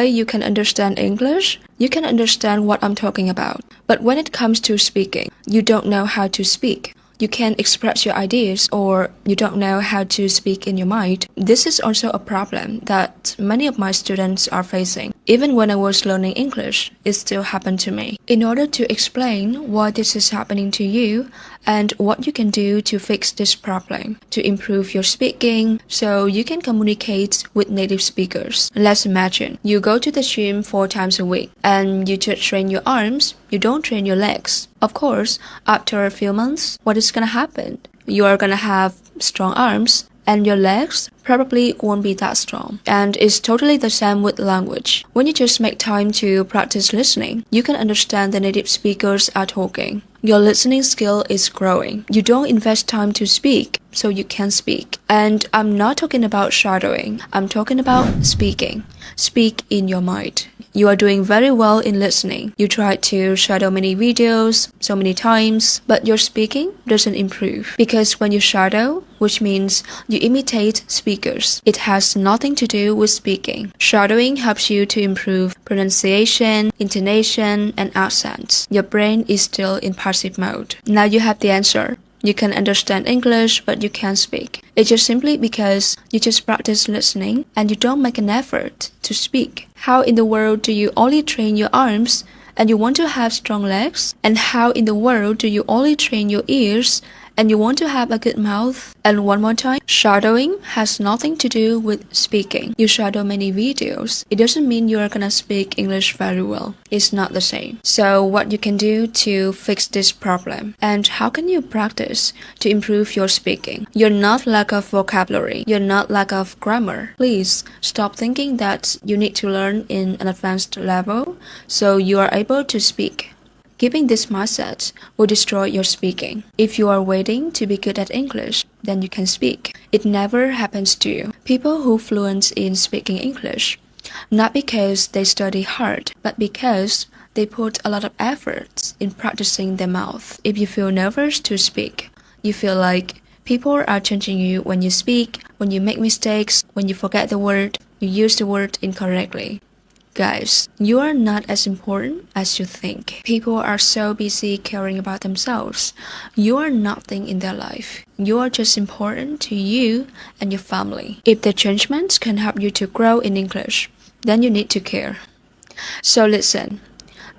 You can understand English, you can understand what I'm talking about. But when it comes to speaking, you don't know how to speak. You can't express your ideas or you don't know how to speak in your mind. This is also a problem that many of my students are facing. Even when I was learning English, it still happened to me. In order to explain why this is happening to you and what you can do to fix this problem, to improve your speaking so you can communicate with native speakers. Let's imagine you go to the gym 4 times a week and you just train your arms, you don't train your legs. Of course, after a few months, what is gonna happen? You are gonna have strong arms and your legs probably won't be that strong. And it's totally the same with language. When you just make time to practice listening, you can understand the native speakers are talking. Your listening skill is growing. You don't invest time to speak, so you can speak. And I'm not talking about shadowing. I'm talking about speaking. Speak in your mind. You are doing very well in listening. You tried to shadow many videos so many times, but your speaking doesn't improve. Because when you shadow, which means you imitate speakers, it has nothing to do with speaking. Shadowing helps you to improve pronunciation, intonation, and accent. Your brain is still in passive mode. Now you have the answer. You can understand English, but you can't speak. It's just simply because you just practice listening and you don't make an effort to speak. How in the world do you only train your arms and you want to have strong legs? And how in the world do you only train your ears and you want to have a good mouth? And one more time, shadowing has nothing to do with speaking. You shadow many videos. It doesn't mean you're gonna speak English very well. It's not the same. So what you can do to fix this problem and how can you practice to improve your speaking? You're not lack of vocabulary. You're not lack of grammar. Please stop thinking that you need to learn in an advanced level so you are able to speak. Keeping this mindset will destroy your speaking. If you are waiting to be good at English, then you can speak. It never happens to you. People who fluent in speaking English, not because they study hard, but because they put a lot of efforts in practicing their mouth. If you feel nervous to speak, you feel like people are judging you when you speak, when you make mistakes, when you forget the word, you use the word incorrectly. Guys, you are not as important as you think. People are so busy caring about themselves. You are nothing in their life. You are just important to you and your family. If the judgments can help you to grow in English, then you need to care. So listen,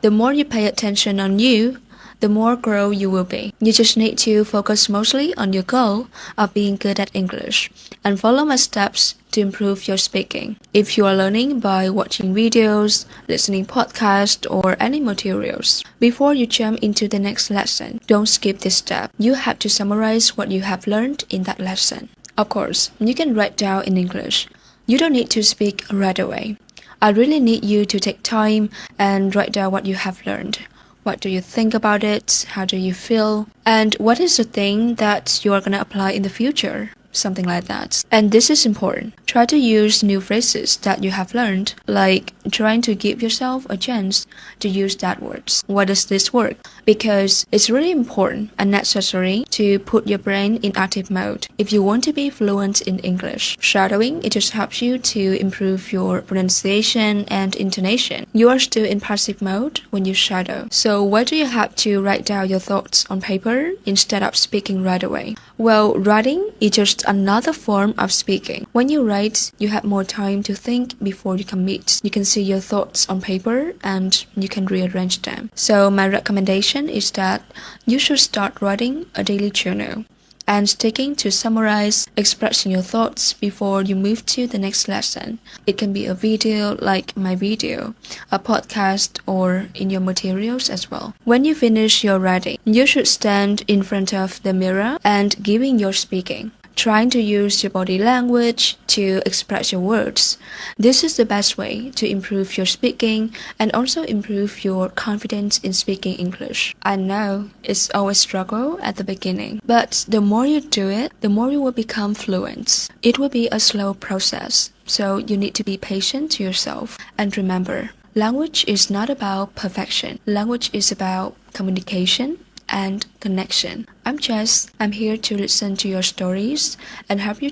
the more you pay attention on you, the more grow you will be. You just need to focus mostly on your goal of being good at English and follow my steps to improve your speaking. If you are learning by watching videos, listening podcasts, or any materials, before you jump into the next lesson, don't skip this step. You have to summarize what you have learned in that lesson. Of course, you can write down in English. You don't need to speak right away. I really need you to take time and write down what you have learned. What do you think about it? How do you feel? And what is the thing that you are going to apply in the future? Something like that. And this is important. Try to use new phrases that you have learned, like trying to give yourself a chance to use that words. Why does this work? Because it's really important and necessary to put your brain in active mode if you want to be fluent in English. Shadowing, it just helps you to improve your pronunciation and intonation. You are still in passive mode when you shadow. So why do you have to write down your thoughts on paper instead of speaking right away? Well, writing is just another form of speaking. When you write, you have more time to think before you commit. You can see your thoughts on paper and you can rearrange them. So my recommendation is that you should start writing a daily journal and sticking to summarize, expressing your thoughts before you move to the next lesson. It can be a video like my video, a podcast, or in your materials as well. When you finish your writing, you should stand in front of the mirror and giving your speaking. Trying to use your body language to express your words. This is the best way to improve your speaking and also improve your confidence in speaking English. I know it's always a struggle at the beginning, but the more you do it, the more you will become fluent. It will be a slow process, so you need to be patient to yourself. And remember, language is not about perfection. Language is about communication and connection. I'm here to listen to your stories and help you